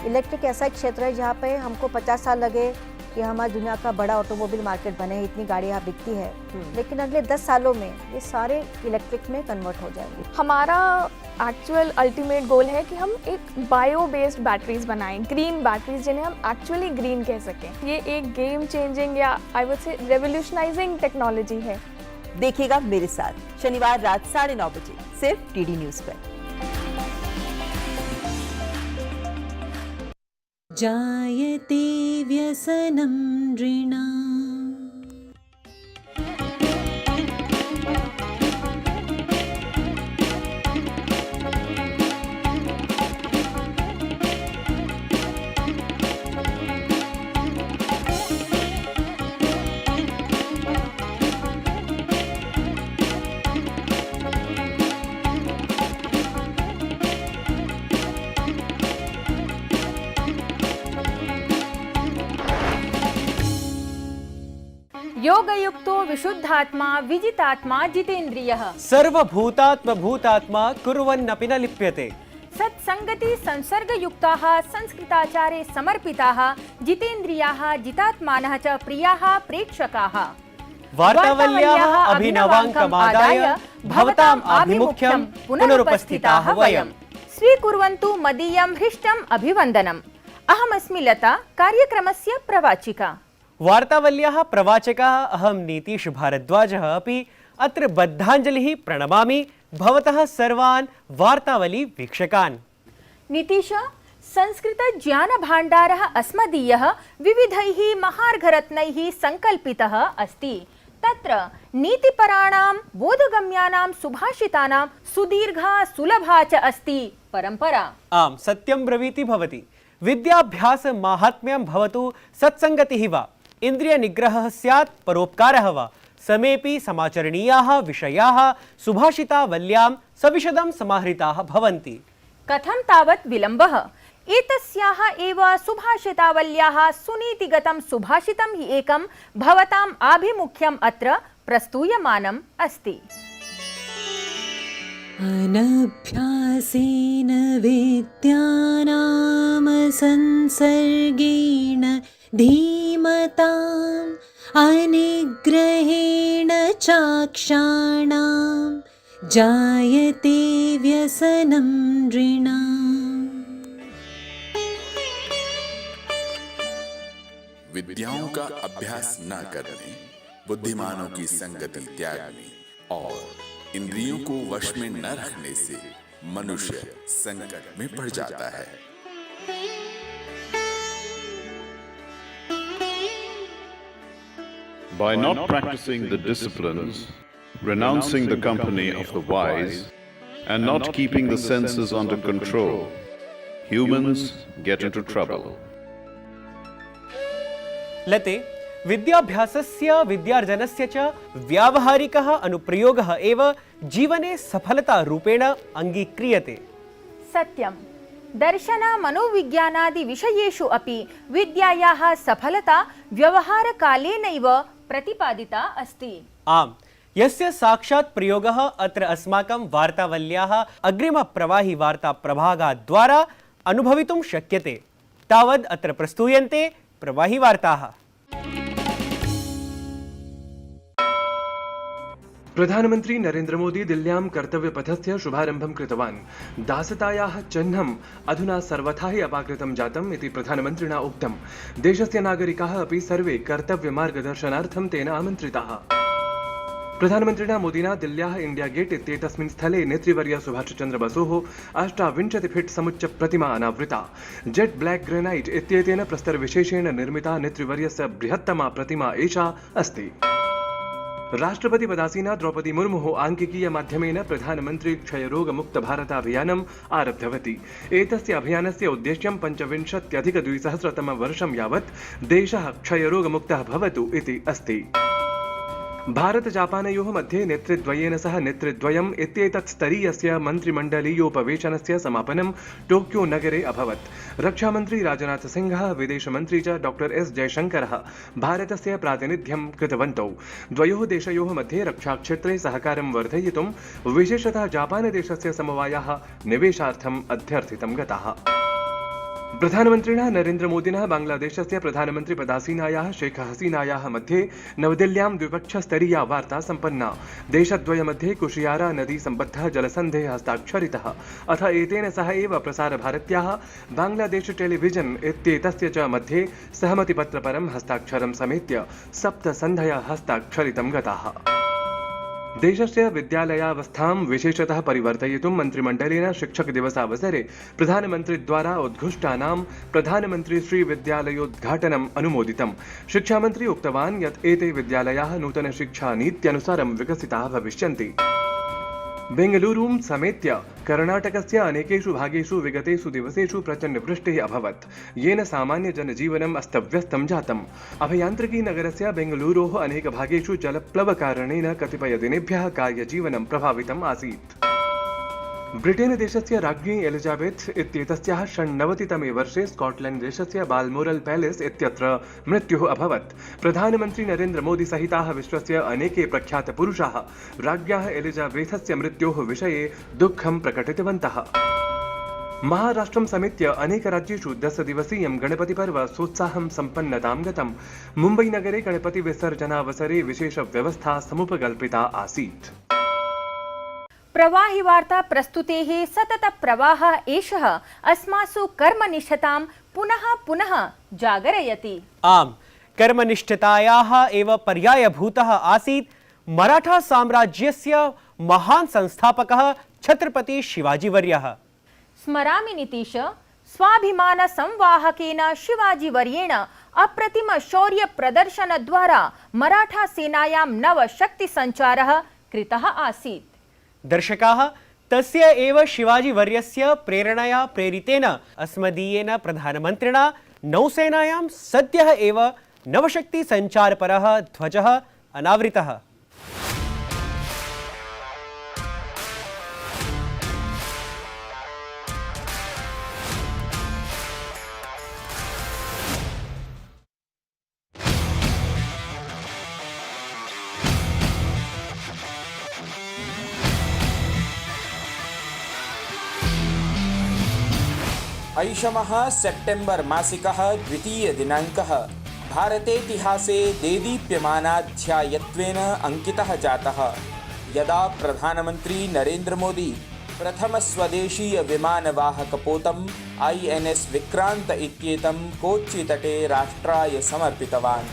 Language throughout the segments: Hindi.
इलेक्ट्रिक ऐसा एक क्षेत्र है जहाँ पे हमको 50 साल लगे कि हमारी दुनिया का बड़ा ऑटोमोबाइल मार्केट बने, इतनी गाड़ियाँ बिकती है, लेकिन अगले 10 सालों में ये सारे इलेक्ट्रिक में कन्वर्ट हो जाएंगे। हमारा एक्चुअल अल्टीमेट गोल है कि हम एक बायो बेस्ड बैटरीज बनाएं, ग्रीन बैटरीज जिन्हें हम एक्चुअली ग्रीन कह सकें। ये एक गेम चेंजिंग या I would say revolutionising technology है। देखिएगा मेरे साथ शनिवार रात 9:30 बजे सिर्फ टीडी न्यूज़ पर। जायते व्यसनं नृणाम्। योगयुक्तो विशुद्धात्मा विजितात्मा जितेन्द्रियः सर्वभूतात्मभूतात्मा कुर्वन्नपि न लिप्यते। सत्संगति संसर्गयुक्ताः संस्कृताचारे समर्पिताः जितेन्द्रियाः जितात्मानः च प्रियाः प्रेक्षकाः। वार्तावल्याः अभिनवाङ्कमादाय भवताम् आभिमुख्यं पुनरुपस्थिताः वयम्। स्वीकुर्वन्तु मदीयं हृष्टम् अभिवन्दनम्। अहमस्मि लता, कार्यक्रमस्य प्रवाचिका। वार्तावल्याः प्रवाचकः अहं नीतीश भारद्वाजः अपि अत्र बद्धाञ्जलिः प्रणमामि भवतः सर्वान् वार्तावली वीक्षकान्। नीतीश, संस्कृत ज्ञान भाण्डारः अस्मदीयः विविधैः महार्घरत्नैः संकल्पितः अस्ति। तत्र नीतिपराणां बोधगम्यानां सुभाषितानां सुदीर्घा सुलभा च अस्ति परंपरा। आम्, सत्यं ब्रवीति भवति। विद्याभ्यास माहात्म्यं भवतु, सत्संगतिः वा, इन्द्रिय निग्रहः स्यात्, परोपकारः वा, समेपि समाचरणीयाः विषयाः सुभाषितावल्यां सविशदं समाहृताः भवन्ति। कथं तावत् विलम्बः? एतस्याः एव सुभाषितावल्याः सुनीतिगतं सुभाषितं हि एकं भवताम् आभिमुख्यम् अत्र प्रस्तूयमानम् अस्ति। अनभ्यासेन विद्यानां संसर्गेण धीमताम् अनिग्रहेण चाक्षाणां जायते व्यसनं नृणाम्। विद्याओं का अभ्यास न करने, बुद्धिमानों की संगति त्यागने और इंद्रियों को वश में न रखने से मनुष्य संकट में पड़ जाता है। By not practicing the disciplines, renouncing the company of the wise, and not keeping the senses under control, humans get into trouble. लते, विद्याभ्यासस्य विद्यार्जनस्य च व्यावहारिकः अनुप्रयोगः एव जीवने सफलता रूपेण अंगीक्रियते। सत्यं। दर्शन मनोविज्ञानादि विषयेषु अपि विद्यायाः सफलता व्यवहारकालेनैव प्रतिपादिता अस्ति। आम्, यस्य साक्षात् प्रयोगः अत्र अस्माकं वार्तावल्याः अग्रिमप्रवाही वार्ता प्रभागाद्वारा अनुभवितुं शक्यते। तावद् अत्र प्रस्तूयन्ते प्रवाही वार्ताः। प्रधानमंत्री नरेंद्र मोदी दिल्ल्यां कर्तव्यपथस्य शुभारम्भं कृतवान्। दासतायाः चिह्नम् अधुना सर्वथा हि अपाकृतं जातम् इति प्रधानमन्त्रिणा उक्तम्। देशस्य नागरिकाः अपि सर्वे कर्तव्यमार्गदर्शनार्थं तेन आमन्त्रिताः। प्रधानमन्त्रिणा मोदिना दिल्ल्याः इंडिया गेट इत्येतस्मिन् स्थले नेतृवर्य सुभाषचन्द्र बसोः 28 फीट् समुच्च प्रतिमा अनावृता। जेट ब्लैक ग्रेनाइट इत्येतेन प्रस्तरविशेषेण निर्मिता नेतृवर्यस्य बृहत्तमा प्रतिमा एषा अस्ति। राष्ट्रपति पदासीना द्रौपदी मुर्मुः आंकिकीय माध्यमेन प्रधानमंत्री क्षयरोग मुक्त भारत अभियानम् आरब्धवती। एतस्य अभियानस्य उद्देश्यं 25-200 वर्षं यावत् देशः क्षयरोग मुक्तः भवतु इति अस्ति। भारत जापानयोः मध्ये नेतृद्वयेन सह नेतृद्वयम् इत्येतत् स्तरीयस्य मन्त्रिमण्डलीयोपवेशनस्य समापनं टोक्यो नगरे अभवत्। रक्षामन्त्री राजनाथ सिंहः, विदेशमन्त्री च डॉक्टर एस जयशंकरः भारतस्य प्रातिनिध्यं कृतवन्तौ। द्वयोः देशयोः मध्ये रक्षाक्षेत्रे सहकारं वर्धयितुं विशेषतः जापानदेशस्य समवायाः निवेशार्थम् अध्यर्थितं गताः। प्रधानमन्त्रिणा नरेन्द्रमोदिनः बांग्लादेशस्य प्रधानमन्त्रिपदासीनायाः शेख हसीनायाः मध्ये नवदिल्ल्यां द्विपक्षस्तरीया वार्ता सम्पन्ना। देशद्वयमध्ये कुशियारा नदी सम्बद्धः जलसन्धेः हस्ताक्षरितः। अथ एतेन सह एव प्रसारभारत्याः बांग्लादेश टेलिविजन् इत्येतस्य च मध्ये सहमतिपत्रपरं हस्ताक्षरं समेत्य 7 सन्धयः हस्ताक्षरितं गताः। देशस्य विद्यालयावस्थां विशेषतः परिवर्तयितुं मन्त्रिमण्डलेन शिक्षकदिवसावसरे प्रधानमन्त्रिद्वारा उद्घुष्टानां प्रधानमन्त्री श्री विद्यालयोद्घाटनम् अनुमोदितम्। शिक्षामन्त्री उक्तवान् यत् एते विद्यालयाः नूतनशिक्षानीत्यनुसारं विकसिताः भविष्यन्ति। बेंगलुरूं समेत्य कर्णाटकस्य अनेकेषु भागेषु विगतेषु दिवसेषु प्रचण्डवृष्टिः अभवत्, येन सामान्यजनजीवनम् अस्तव्यस्तं जातम्। अभयान्त्रिकीनगरस्य बेंगलुरोः अनेकभागेषु जलप्लवकारणेन कतिपयदिनेभ्यः कार्यजीवनं प्रभावितम् आसीत्। ब्रिटेन देशस्य राज्ञी एलिजाबेथ इत्येतस्याः 96तमे वर्षे स्कॉटलैंड देशस्य बाल्मोरल पैलेस इत्यत्र मृत्युः अभवत्। प्रधानमन्त्री नरेन्द्र मोदी सहिताः विश्वस्य अनेके प्रख्यातपुरुषाः राज्ञ्याः एलिजाबेथस्य मृत्योः विषये दुःखं प्रकटितवन्तः। महाराष्ट्रं समेत्य अनेकराज्येषु 10 दिवसीयं गणपतिपर्व सोत्साहं सम्पन्नतां गतम्। मुम्बईनगरे गणपतिविसर्जनावसरे विशेषव्यवस्था समुपकल्पिता आसीत्। प्रवाहि वार्ता प्रस्तुतेः सतत प्रवाह एषः अस्मासु कर्मनिष्ठतां पुनः पुनः जागरयति। आम, कर्मनिष्ठतायाः एव पर्यायभूतः आसीत् मराठा साम्राज्यस्य महान् संस्थापकः छत्रपति शिवाजीवर्यः। स्मरामि नीतीश, स्वाभिमान संवाहकेन शिवाजीवर्येण अप्रतिम शौर्य प्रदर्शनद्वारा मराठा सेनायां नवशक्तिसञ्चारः कृतः आसीत्। दर्शकाः, तस्य एव शिवाजीवर्यस्य प्रेरणया प्रेरितेन अस्मदीयेन प्रधानमन्त्रिणा नौसेनायां सद्यः एव नवशक्तिसञ्चारपरः ध्वजः अनावृतः। ऐषमः सेप्टेम्बर् मासिकः 2 दिनाङ्कः भारतेतिहासे देदीप्यमानाध्यायत्वेन अंकितः जातः, यदा प्रधानमन्त्री नरेन्द्र मोदी प्रथमस्वदेशीय विमानवाहकपोतम् INS विक्रांत इत्येतं कोच्चितटे राष्ट्राय समर्पितवान्।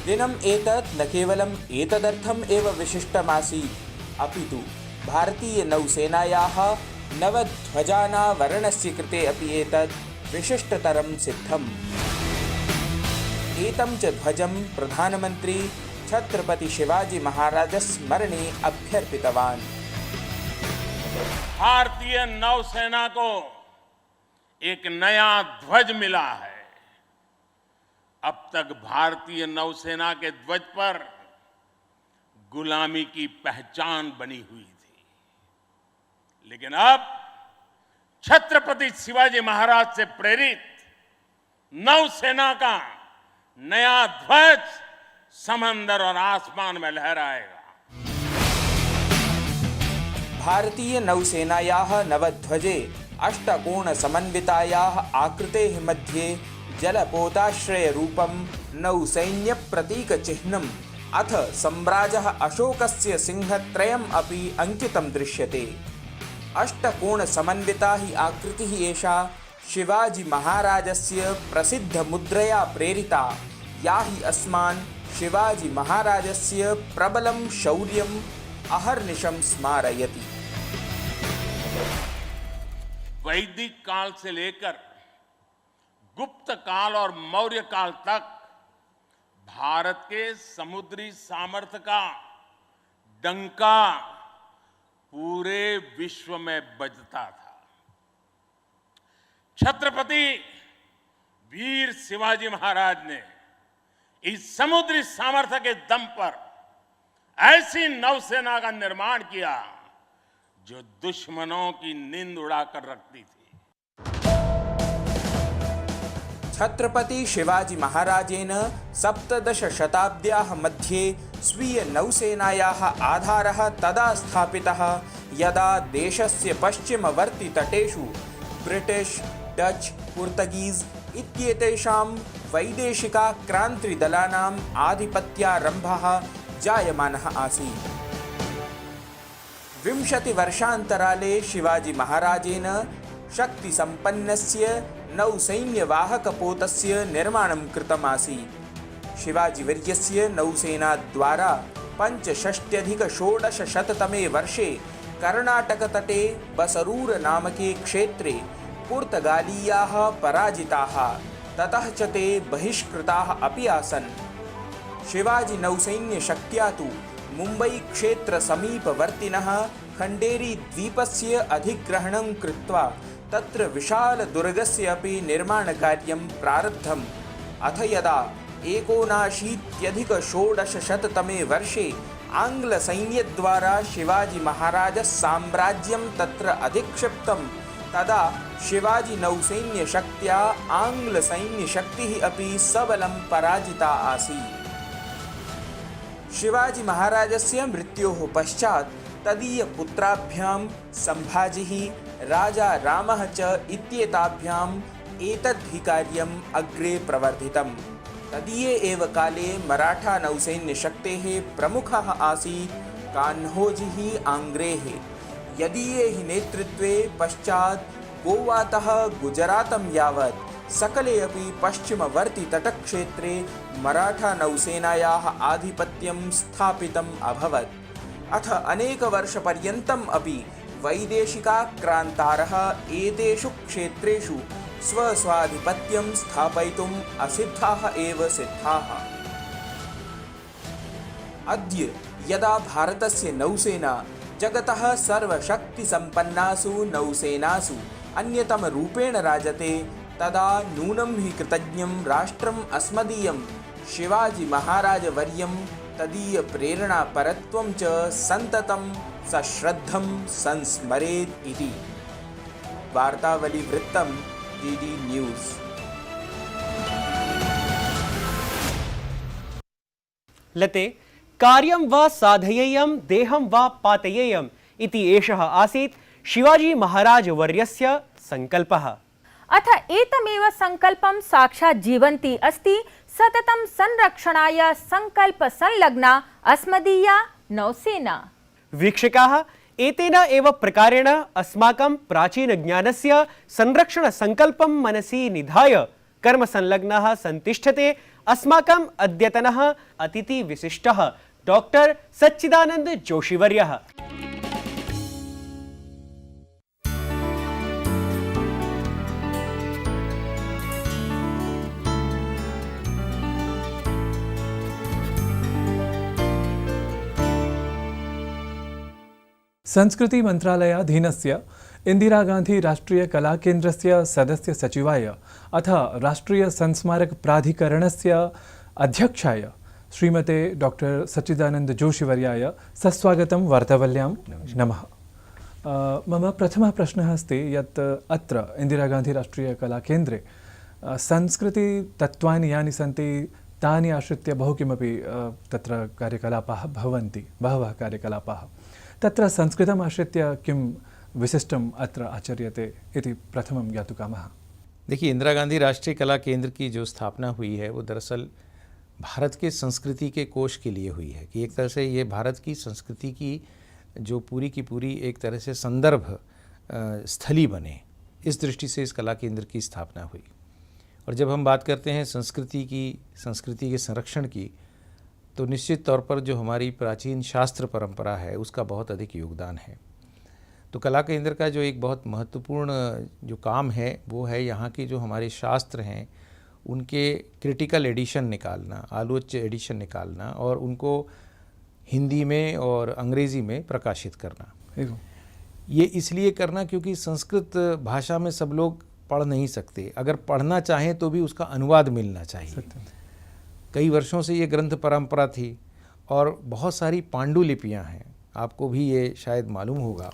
दिनम् एतत् न केवलम् एतदर्थम् एव विशिष्टमासीत्, अपितु भारतीय नौसेनायाः नवध्वजानावरणस्य कृते अपि एतत् विशिष्टतरं सिद्धम्। एतं च ध्वजं प्रधानमन्त्री छत्रपति शिवाजी महाराजस्य स्मरणे अभ्यर्पितवान्। भारतीय नौसेना को एक नया ध्वज मिला है। अब तक भारतीय नौसेना के ध्वज पर गुलामी की पहचान बनी हुई थी, लेकिन अब छत्रपति शिवाजी महाराज से प्रेरित नौसेना का नया ध्वज समंदर और आसमान में लहराएगा। भारतीय नौसेनायाः नवध्वजे अष्टकोण समन्वितायाः आकृतेः मध्ये जलपोताश्रय रूपं नौसैन्य प्रतीक चिह्नम् अथ सम्राजः अशोकस्य सिंहत्रयम् अपि अंकितं दृश्यते। अष्टकोण समन्विता हि आकृतिः एषा शिवाजी महाराजस्य प्रसिद्ध मुद्रया प्रेरिता, या हि अस्मान् शिवाजी महाराजस्य प्रबलं शौर्यम् अहर्निशं स्मारयति। वैदिक काल से लेकर गुप्त काल और मौर्य काल तक भारत के समुद्री सामर्थ्य का डंका पूरे विश्व में बजता था। छत्रपति वीर शिवाजी महाराज ने इस समुद्री सामर्थ्य के दम पर ऐसी नौसेना का निर्माण किया जो दुश्मनों की नींद उड़ाकर रखती थी। छत्रपति शिवाजी महाराजेन 17 शताब्द्याः मध्ये स्वीय नौसेनायाः आधारः तदा स्थापितः यदा देशस्य पश्चिमवर्ति तटेषु ब्रिटिश, डच, पुर्तगीज इत्येतेषां वैदेशिकाक्रान्तिदलानाम् आधिपत्यारम्भः जायमानः आसीत्। 20 वर्षान्तराले शिवाजी महाराजेन शक्तिसम्पन्नस्य नौसैन्यवाहकपोतस्य निर्माणं कृतम् आसीत्। शिवाजीवर्यस्य नौसेनाद्वारा 65+1600तमे वर्षे कर्णाटकतटे बसरूर नामके क्षेत्रे पुर्तगालीयाः पराजिताः, ततः च ते बहिष्कृताः अपि आसन्। शिवाजी नौसैन्यशक्त्या तु मुम्बै क्षेत्रसमीपवर्तिनः खण्डेरी द्वीपस्य अधिग्रहणं कृत्वा तत्र विशालदुर्गस्य अपि निर्माणकार्यं प्रारब्धम्। अथ यदा 79+1600तमे वर्षे आङ्ग्लसैन्यद्वारा शिवाजी महाराजसाम्राज्यं तत्र अधिक्षिप्तं, तदा शिवाजी नौसैन्यशक्त्या आङ्ग्लसैन्यशक्तिः अपि सबलं पराजिता आसीत्। शिवाजी महाराजस्य मृत्योः पश्चात् तदीयपुत्राभ्यां सम्भाजिः, राजा रामः च इत्येताभ्याम् एतद्धि कार्यम् अग्रे प्रवर्धितम्। तदीये एव काले मराठा नौसैन्यशक्तेः प्रमुखः आसीत् कान्होजिः आङ्ग्रेः। यदीये हि नेतृत्वे पश्चात् गोवातः गुजरातं यावत् सकले अपि पश्चिमवर्ति तटक्षेत्रे मराठा नौसेनायाः आधिपत्यं स्थापितम् अभवत्। अथ अनेकवर्षपर्यन्तम् अपि वैदेशिकाक्रान्तारः एतेषु क्षेत्रेषु स्वस्वाधिपत्यं स्थापयितुम् असिद्धाः एव सिद्धाः। अद्य यदा भारतस्य नौसेना जगतः सर्वशक्तिसम्पन्नासु नौसेनासु अन्यतमरूपेण राजते, तदा नूनं हि कृतज्ञं राष्ट्रम् अस्मदीयं शिवाजी महाराजवर्यं तदीयप्रेरणापरत्वं च सन्ततं सश्रद्धं संस्मरेत् इति। वार्तावलीवृत्तं DD न्यूज़। लते कार्यं वा साधयेयं देहं वा पातयेयम् इति एषः आसीत् शिवाजी महाराज वर्यस्य संकल्पः। अथ एतमेव संकल्पं साक्षात् जीवन्ती अस्ति सततं संरक्षणाय संकल्प संलग्ना अस्मदीया नौसेना। वीक्षकाः, एतेन एव प्रकारेण अस्माकं प्राचीनज्ञानस्य संरक्षणसंकल्पं मनसि निधाय कर्मसंलग्नः संतिष्ठते अस्माकम् अद्यतनः अतिथिविशिष्टः डॉक्टर सच्चिदानंद जोशीवर्यः। संस्कृति मंत्रालयाधीनस्य इंदिरा गांधी राष्ट्रीय कला केन्द्रस्य सदस्य सचिवाय अथ राष्ट्रीय संस्मारक प्राधिकरणस्य अध्यक्षाय श्रीमते डॉक्टर सच्चिदानंद जोशीवर्याय सस्वागतं वार्तावल्यां नमः। मम प्रथमः प्रश्नः अस्ति यत् अत्र इंदिरा गांधी राष्ट्रीय कला केन्द्रे संस्कृतितत्त्वानि यानि सन्ति तानि आश्रित्य बहु किमपि तत्र कार्यकलापाः भवन्ति, बहवः कार्यकलापाः। तत्र संस्कृतम् आश्रित्य किं विशिष्टम् अत्र आचर्यते इति प्रथमं ज्ञातुकामः। देखिए, इंदिरा गांधी राष्ट्रीय कला केंद्र की जो स्थापना हुई है वो दरअसल भारत के संस्कृति के कोष के लिए हुई है कि एक तरह से ये भारत की संस्कृति की जो पूरी की पूरी एक तरह से संदर्भ स्थली बने, इस दृष्टि से इस कला केंद्र की स्थापना हुई। और जब हम बात करते हैं संस्कृति के संरक्षण की, तो निश्चित तौर पर जो हमारी प्राचीन शास्त्र परंपरा है उसका बहुत अधिक योगदान है। तो कला केंद्र का जो एक बहुत महत्वपूर्ण जो काम है वो है यहाँ की जो हमारे शास्त्र हैं उनके क्रिटिकल एडिशन निकालना, आलोच्य एडिशन निकालना और उनको हिंदी में और अंग्रेज़ी में प्रकाशित करना। ये इसलिए करना क्योंकि संस्कृत भाषा में सब लोग पढ़ नहीं सकते, अगर पढ़ना चाहें तो भी उसका अनुवाद मिलना चाहिए। कई वर्षों से ये ग्रंथ परंपरा थी और बहुत सारी पांडुलिपियाँ हैं। आपको भी ये शायद मालूम होगा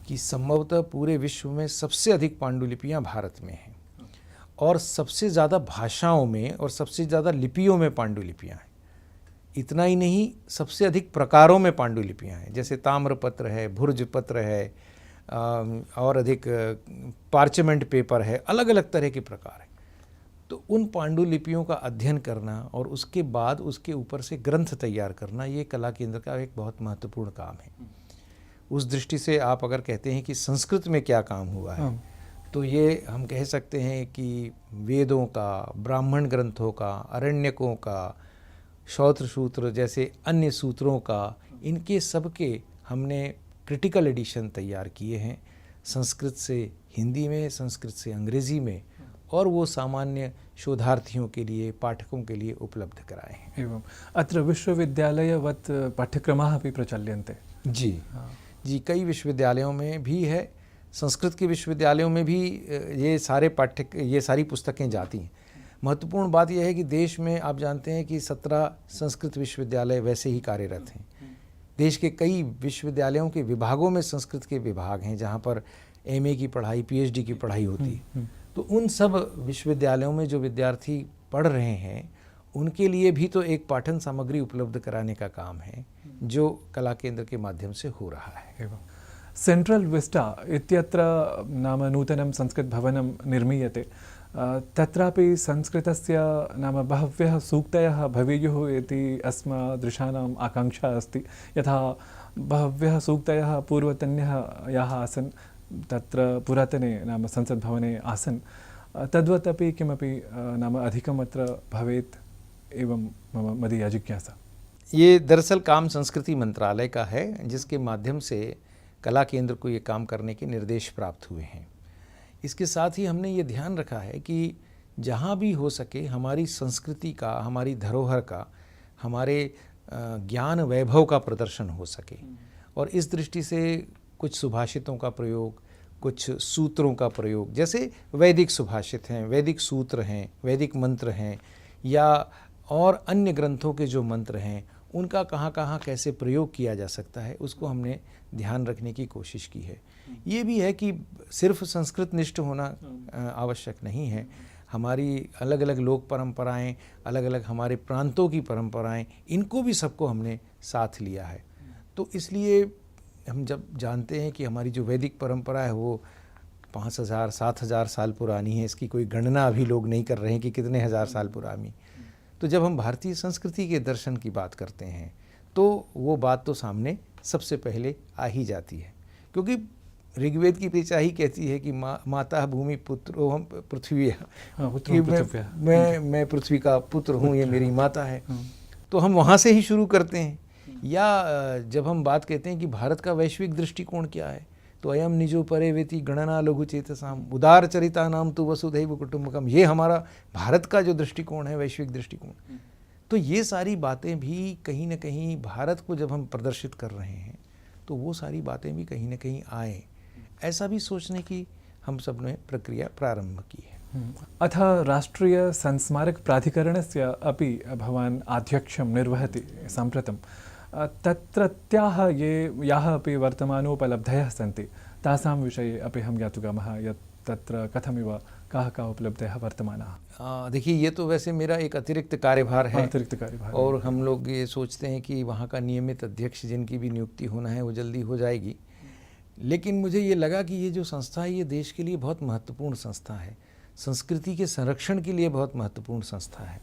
कि संभवतः पूरे विश्व में सबसे अधिक पांडुलिपियाँ भारत में हैं और सबसे ज़्यादा भाषाओं में और सबसे ज़्यादा लिपियों में पांडुलिपियाँ हैं। इतना ही नहीं, सबसे अधिक प्रकारों में पांडुलिपियाँ हैं, जैसे ताम्रपत्र है, भुर्जपत्र है, और अधिक पार्चमेंट पेपर है, अलग अलग तरह के प्रकार हैं। तो उन पांडुलिपियों का अध्ययन करना और उसके बाद उसके ऊपर से ग्रंथ तैयार करना, ये कला केंद्र का एक बहुत महत्वपूर्ण काम है। उस दृष्टि से आप अगर कहते हैं कि संस्कृत में क्या काम हुआ है, तो ये हम कह सकते हैं कि वेदों का, ब्राह्मण ग्रंथों का, अरण्यकों का, श्रौत्र सूत्र जैसे अन्य सूत्रों का, इनके सबके हमने क्रिटिकल एडिशन तैयार किए हैं, संस्कृत से हिंदी में, संस्कृत से अंग्रेज़ी में, और वो सामान्य शोधार्थियों के लिए, पाठकों के लिए उपलब्ध कराए हैं। एवं अत्र विश्वविद्यालयवत् पाठ्यक्रमाः अपि प्रचल्यन्ते। जी, कई विश्वविद्यालयों में भी है, संस्कृत के विश्वविद्यालयों में भी ये सारी पुस्तकें जाती हैं। महत्वपूर्ण बात यह है कि देश में आप जानते हैं कि 17 संस्कृत विश्वविद्यालय वैसे ही कार्यरत हैं। देश के कई विश्वविद्यालयों के विभागों में संस्कृत के विभाग हैं, जहाँ पर MA की पढ़ाई, PhD की पढ़ाई होती है। तो उन सब विश्वविद्यालयों में जो विद्यार्थी पढ़ रहे हैं, उनके लिए भी तो एक पाठन सामग्री उपलब्ध कराने का काम है, जो कला केंद्र के माध्यम से हो रहा है। सेंट्रल विस्टा इत्यत्र नाम नूतनं संस्कृत भवनं निर्मीयते। तत्रापि संस्कृतस्य नाम बहव्यः सूक्तयः भवेयुः इति अस्मदृशानाम् आकाङ्क्षा अस्ति। यथा बहव्यः सूक्तयः पूर्वतन्यः याः आसन् तत्र पुरातने नाम संसद्भवने आसन्, तद्वत् अपि किमपि नाम अधिकम् अत्र भवेत् एवं मम मदीया जिज्ञासा। ये दरअसल काम संस्कृति मंत्रालय का है, जिसके माध्यम से कला केंद्र को ये काम करने के निर्देश प्राप्त हुए हैं। इसके साथ ही हमने ये ध्यान रखा है कि जहाँ भी हो सके हमारी संस्कृति का, हमारी धरोहर का, हमारे ज्ञान वैभव का प्रदर्शन हो सके, और इस दृष्टि से कुछ सुभाषितों का प्रयोग, कुछ सूत्रों का प्रयोग, जैसे वैदिक सुभाषित हैं, वैदिक सूत्र हैं, वैदिक मंत्र हैं, या और अन्य ग्रंथों के जो मंत्र हैं, उनका कहाँ कहाँ कैसे प्रयोग किया जा सकता है, उसको हमने ध्यान रखने की कोशिश की है। ये भी है कि सिर्फ संस्कृत निष्ठ होना आवश्यक नहीं है। हमारी अलग अलग लोक परंपराएं, अलग अलग हमारे प्रांतों की परंपराएं, इनको भी सबको हमने साथ लिया है। तो इसलिए हम जब जानते हैं कि हमारी जो वैदिक परंपरा है वो 5000-7000 साल पुरानी है, इसकी कोई गणना अभी लोग नहीं कर रहे हैं कि कितने हज़ार साल पुरानी। तो जब हम भारतीय संस्कृति के दर्शन की बात करते हैं, तो वो बात तो सामने सबसे पहले आ ही जाती है, क्योंकि ऋग्वेद की ऋचा ही कहती है कि माता भूमि पुत्रो हम पृथ्वी, मैं पृथ्वी का पुत्र हूँ, ये मेरी माता है। तो हम वहाँ से ही शुरू करते हैं। या जब हम बात कहते हैं कि भारत का वैश्विक दृष्टिकोण क्या है, तो अयम निजो परे वेति गणना लघु चेतसाम उदार चरिता नाम तो वसुधैव कुटुंबकम, ये हमारा भारत का जो दृष्टिकोण है, वैश्विक दृष्टिकोण। तो ये सारी बातें भी कहीं न कहीं भारत को जब हम प्रदर्शित कर रहे हैं, तो वो सारी बातें भी कहीं न कहीं आए, ऐसा भी सोचने की हम सब ने प्रक्रिया प्रारंभ की है। अथ राष्ट्रीय संस्मारक प्राधिकरणस्य अपि भवान् आध्यक्षं निर्वहति साम्प्रतं। तत्रत्याः याः अपि वर्तमानोपलब्धयः सन्ति, तासां विषये अपि हम ज्ञातुकामः यत् तत्र कथमिव काः उपलब्धयः वर्तमानाः। देखिए, ये तो वैसे मेरा एक अतिरिक्त कार्यभार है, और हम लोग ये सोचते हैं कि वहाँ का नियमित अध्यक्ष जिनकी भी नियुक्ति होना है वो जल्दी हो जाएगी। लेकिन मुझे ये लगा कि ये जो संस्था है, ये देश के लिए बहुत महत्वपूर्ण संस्था है, संस्कृति के संरक्षण के लिए बहुत महत्वपूर्ण संस्था है।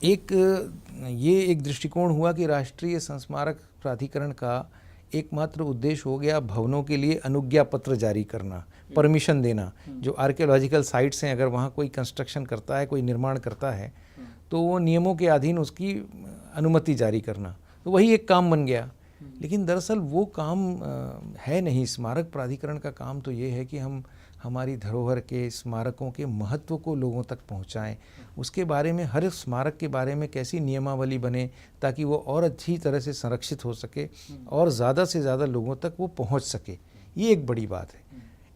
एक दृष्टिकोण हुआ कि राष्ट्रीय संस्मारक प्राधिकरण का एकमात्र उद्देश्य हो गया भवनों के लिए अनुज्ञा पत्र जारी करना, परमिशन देना। जो आर्कियोलॉजिकल साइट्स हैं, अगर वहाँ कोई कंस्ट्रक्शन करता है, कोई निर्माण करता है, तो वो नियमों के अधीन उसकी अनुमति जारी करना, तो वही एक काम बन गया। लेकिन दरअसल वो काम है नहीं। स्मारक प्राधिकरण का काम तो ये है कि हम हमारी धरोहर के, स्मारकों के महत्व को लोगों तक पहुंचाएं, उसके बारे में, हर स्मारक के बारे में कैसी नियमावली बने ताकि वो और अच्छी तरह से संरक्षित हो सके और ज़्यादा से ज़्यादा लोगों तक वो पहुंच सके। ये एक बड़ी बात है।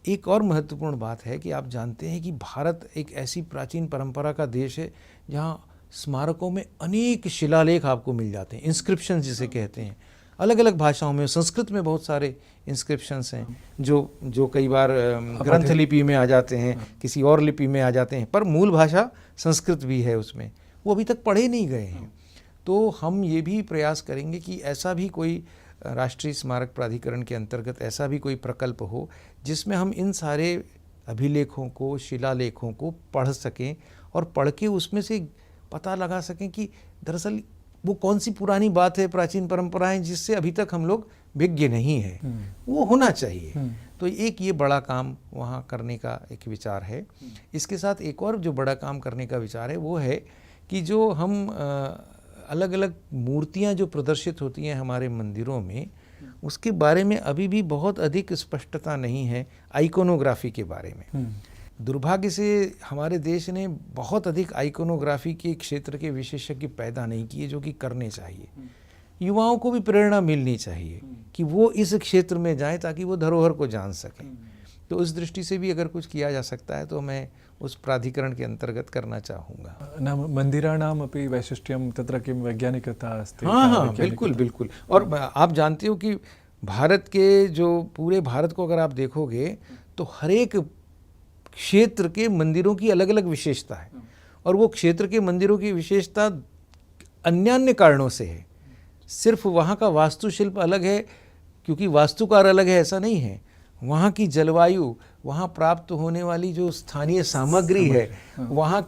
एक और महत्वपूर्ण बात है कि आप जानते हैं कि भारत एक ऐसी प्राचीन परंपरा का देश है जहाँ स्मारकों में अनेक शिलालेख आपको मिल जाते हैं, इंस्क्रिप्शन जिसे कहते हैं। अलग अलग भाषाओं में। संस्कृत में बहुत सारे इंस्क्रिप्शंस हैं जो कई बार ग्रंथ लिपि में आ जाते हैं, किसी और लिपि में आ जाते हैं, पर मूल भाषा संस्कृत भी है उसमें, वो अभी तक पढ़े नहीं गए हैं। तो हम ये भी प्रयास करेंगे कि ऐसा भी कोई राष्ट्रीय स्मारक प्राधिकरण के अंतर्गत ऐसा भी कोई प्रकल्प हो जिसमें हम इन सारे अभिलेखों को, शिलालेखों को पढ़ सकें और पढ़ के उसमें से पता लगा सकें कि दरअसल वो कौन सी पुरानी बात है, प्राचीन परंपराएं जिससे अभी तक हम लोग विज्ञ नहीं है, वो होना चाहिए। तो एक ये बड़ा काम वहाँ करने का एक विचार है। इसके साथ एक और जो बड़ा काम करने का विचार है वो है कि जो हम अलग अलग मूर्तियाँ जो प्रदर्शित होती हैं हमारे मंदिरों में, उसके बारे में अभी भी बहुत अधिक स्पष्टता नहीं है आइकोनोग्राफी के बारे में। दुर्भाग्य से हमारे देश ने बहुत अधिक आइकोनोग्राफी के क्षेत्र के विशेषज्ञ पैदा नहीं किए, जो कि करने चाहिए। युवाओं को भी प्रेरणा मिलनी चाहिए कि वो इस क्षेत्र में जाएं ताकि वो धरोहर को जान सकें। तो उस दृष्टि से भी अगर कुछ किया जा सकता है तो मैं उस प्राधिकरण के अंतर्गत करना चाहूँगा। नाम मंदिराणाम अपि वैशिष्ट्यं तत्र किं वैज्ञानिकता अस्ति। हाँ, बिल्कुल बिल्कुल। और आप जानते हो कि भारत के जो पूरे भारत को अगर आप देखोगे तो हर एक क्षेत्र के मंदिरों की अलग अलग विशेषता है, और वो क्षेत्र के मंदिरों की विशेषता अन्य कारणों से है। सिर्फ वहाँ का वास्तुशिल्प अलग है क्योंकि वास्तुकार अलग है ऐसा नहीं है, वहाँ की जलवायु, वहाँ प्राप्त होने वाली जो स्थानीय सामग्री है, वहाँ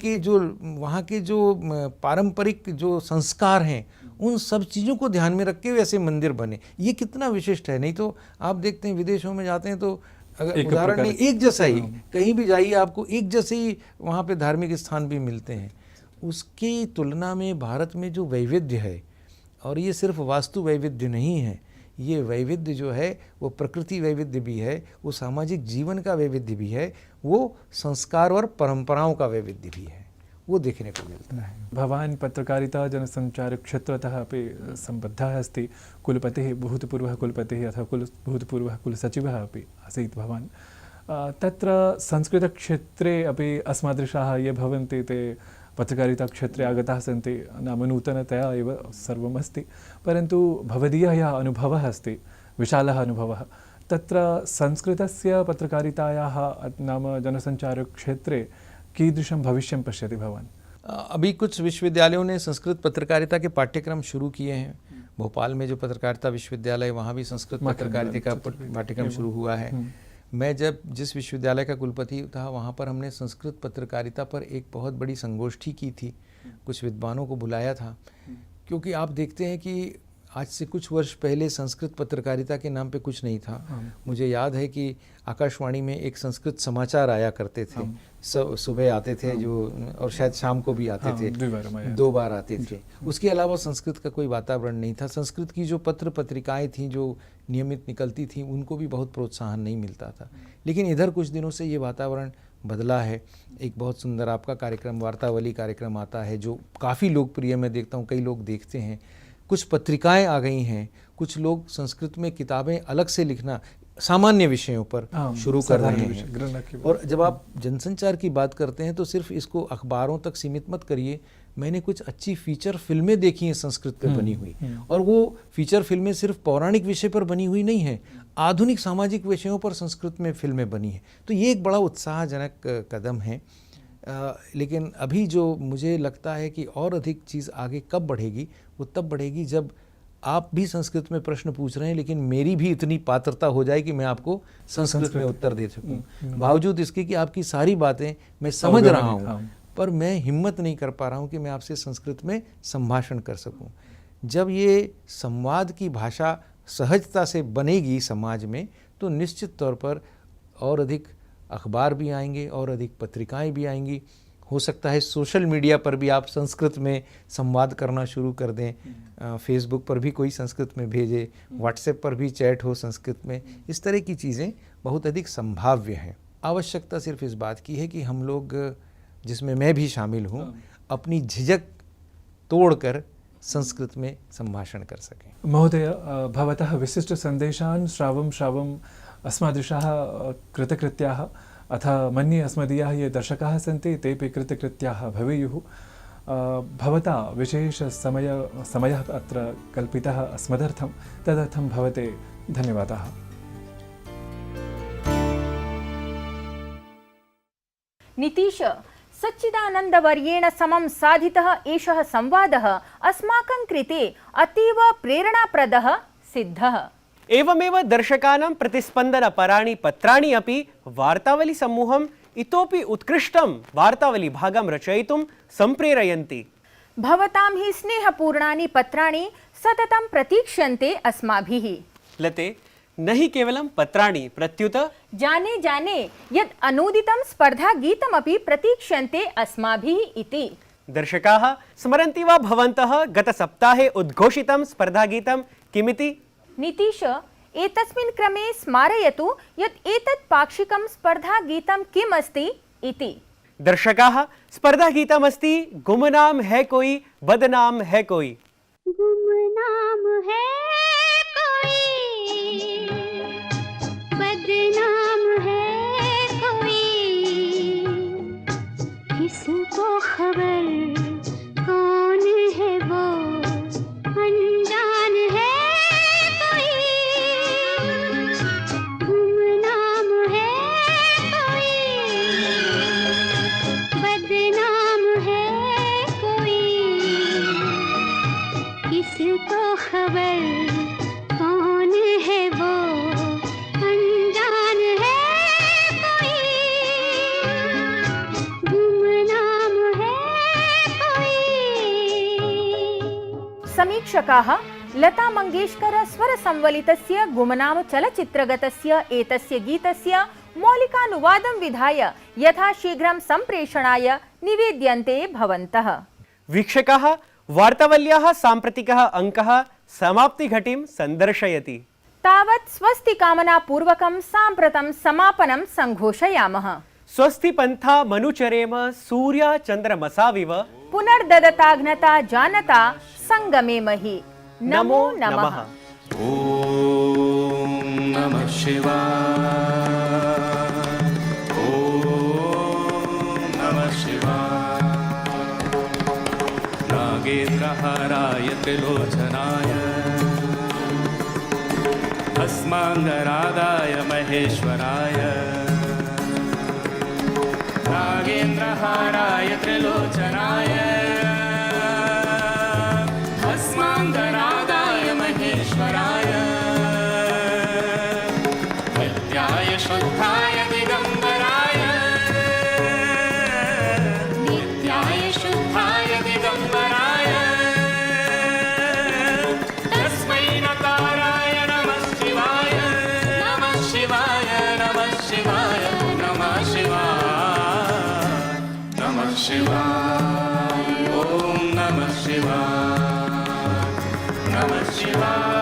के जो पारंपरिक जो संस्कार हैं, उन सब चीज़ों को ध्यान में रख के वैसे मंदिर बने। ये कितना विशिष्ट है। नहीं तो आप देखते हैं विदेशों में जाते हैं तो अगर उदाहरण नहीं, एक जैसा ही कहीं भी जाइए आपको एक जैसे ही वहाँ पे धार्मिक स्थान भी मिलते हैं। उसकी तुलना में भारत में जो वैविध्य है, और ये सिर्फ वास्तु वैविध्य नहीं है, ये वैविध्य जो है वो प्रकृति वैविध्य भी है, वो सामाजिक जीवन का वैविध्य भी है, वो संस्कार और परंपराओं का वैविध्य भी है, वो देखने को मिलता है। भवान् पत्रकारिता जनसञ्चार क्षेत्रतः अपि सम्बद्धः अस्ति। कुलपतिः, भूतपूर्वः कुलपतिः अथवा भूतपूर्वः कुलसचिवः अपि आसीत् भवान्। तत्र संस्कृतक्षेत्रे अपि अस्मादृशाः ये भवन्ति ते पत्रकारिताक्षेत्रे आगताः सन्ति, नाम नूतनतया एव सर्वम् अस्ति, परन्तु भवदीयः यः अनुभवः अस्ति, विशालः अनुभवः, तत्र संस्कृतस्य पत्रकारितायाः नाम जनसञ्चारक्षेत्रे कीदृशं भविष्यं पश्यति भवान्? अभी कुछ विश्वविद्यालयों ने संस्कृत पत्रकारिता के पाठ्यक्रम शुरू किए हैं। भोपाल में जो पत्रकारिता विश्वविद्यालय, वहाँ भी संस्कृत पत्रकारिता का पाठ्यक्रम शुरू हुआ है। मैं जब जिस विश्वविद्यालय का कुलपति था वहाँ पर हमने संस्कृत पत्रकारिता पर एक बहुत बड़ी संगोष्ठी की थी, कुछ विद्वानों को बुलाया था, क्योंकि आप देखते हैं कि आज से कुछ वर्ष पहले संस्कृत पत्रकारिता के नाम पे कुछ नहीं था। मुझे याद है कि आकाशवाणी में एक संस्कृत समाचार आया करते थे, सुबह आते थे जो, और शायद शाम को भी आते थे, 2 बार आते थे। उसके अलावा संस्कृत का कोई वातावरण नहीं था। संस्कृत की जो पत्र पत्रिकाएं थीं जो नियमित निकलती थीं, उनको भी बहुत प्रोत्साहन नहीं मिलता था। लेकिन इधर कुछ दिनों से ये वातावरण बदला है। एक बहुत सुंदर आपका कार्यक्रम, वार्तावली कार्यक्रम आता है जो काफ़ी लोकप्रिय, मैं देखता हूँ कई लोग देखते हैं। कुछ पत्रिकाएं आ गई हैं, कुछ लोग संस्कृत में किताबें अलग से लिखना सामान्य विषयों पर शुरू कर रहे हैं। और जब आप जनसंचार की बात करते हैं तो सिर्फ इसको अखबारों तक सीमित मत करिए। मैंने कुछ अच्छी फीचर फिल्में देखी हैं संस्कृत पर बनी हुई, और वो फीचर फिल्में सिर्फ पौराणिक विषय पर बनी हुई नहीं है, आधुनिक सामाजिक विषयों पर संस्कृत में फिल्में बनी हैं। तो ये एक बड़ा उत्साहजनक कदम है। लेकिन अभी जो मुझे लगता है कि और अधिक चीज़ आगे कब बढ़ेगी, वो तब बढ़ेगी जब आप भी संस्कृत में प्रश्न पूछ रहे हैं, लेकिन मेरी भी इतनी पात्रता हो जाए कि मैं आपको संस्कृत में उत्तर दे सकूं। बावजूद इसके कि आपकी सारी बातें मैं समझ रहा हूं, पर मैं हिम्मत नहीं कर पा रहा हूं कि मैं आपसे संस्कृत में संभाषण कर सकूं। जब ये संवाद की भाषा सहजता से बनेगी समाज में, तो निश्चित तौर पर और अधिक अखबार भी आएंगे और अधिक पत्रिकाएं भी आएंगी। हो सकता है सोशल मीडिया पर भी आप संस्कृत में संवाद करना शुरू कर दें, फेसबुक पर भी कोई संस्कृत में भेजे, व्हाट्सएप पर भी चैट हो संस्कृत में। इस तरह की चीज़ें बहुत अधिक संभाव्य हैं। आवश्यकता सिर्फ इस बात की है कि हम लोग, जिसमें मैं भी शामिल हूँ, अपनी झिझक तोड़कर संस्कृत में संभाषण कर सकें। महोदय, भवतः विशिष्ट संदेशान् श्रावम् अस्मादृशाः कृतकृत्याः, अथ मन्ये अस्मदीयाः ये दर्शकाः सन्ति तेपि कृतकृत्याः भवेयुः। भवता समयः अत्र कल्पितः अस्मदर्थं तदर्थं भवते धन्यवादाः। नीतीश, सच्चिदानन्दवर्येण समं साधितः एषः संवादः अस्माकं कृते अतीव प्रेरणाप्रदः सिद्धः। एवमेव दर्शकानां प्रतिस्पन्दनपराणि पत्राणि अपि वार्तावलीसमूहम् इतोपि उत्कृष्टं वार्तावलीभागं रचयितुं सम्प्रेरयन्ति। भवतां हि स्नेहपूर्णानि पत्राणि सततं प्रतीक्ष्यन्ते अस्माभिः। लते, न हि केवलं पत्राणि प्रत्युत जाने जाने यत् अनूदितं स्पर्धागीतमपि प्रतीक्ष्यन्ते अस्माभिः इति। दर्शकाः स्मरन्ति वा भवन्तः गतसप्ताहे उद्घोषितं स्पर्धागीतं किमिति? नीतीश, एतस्मिन् क्रमे स्मारयतु यत् एतत् पाक्षिकं स्पर्धागीतं किम् अस्ति इति। दर्शकाः, स्पर्धागीतमस्ति गुमनाम है कोई बदनाम है कोई। गुमनाम है कोई बदनाम है कोई, किसको खबर कौन है वो अनजान है कोई। गुमनाम है कोई बदनाम है कोई, किसको खबर कौन है वो अनजान है कोई। गुमनाम है कोई। समीक्षकाः लता मंगेशकर स्वरसंवलितस्य गुमनाम चलच्चित्रगतस्य एतस्य गीतस्य मौलिकानुवादं विधाय यथाशीघ्रं सम्प्रेषणाय निवेद्यन्ते भवन्तः। वीक्षकाः, वार्तावल्याः साम्प्रतिकः अङ्कः समाप्तिघटीं सन्दर्शयति। तावत् स्वस्तिकामनापूर्वकं साम्प्रतं समापनं संघोषयामः। स्वस्ति पन्था मनुचरेम सूर्या चन्द्रमसाविव, पुनर्ददताघ्नता जानता संगमे महि। नमो नमः। ॐ नमः शिवाय। ॐ नमः शिवाय। नागेन्द्रहाराय त्रिलोचनाय भस्माङ्गरागाय महेश्वराय। नागेन्द्रहाराय त्रिलोचनाय भस्माङ्गरागाय महेश्वराय। नित्याय शुद्धाय दिगम्बराय। नित्याय शुद्धाय दिगम्बराय। तस्मै नकाराय नमः शिवाय। नमः शिवाय नमः शिवाय नमः शिवाय नमः शिवाय। ॐ नमः शिवाय नमः शिवाय।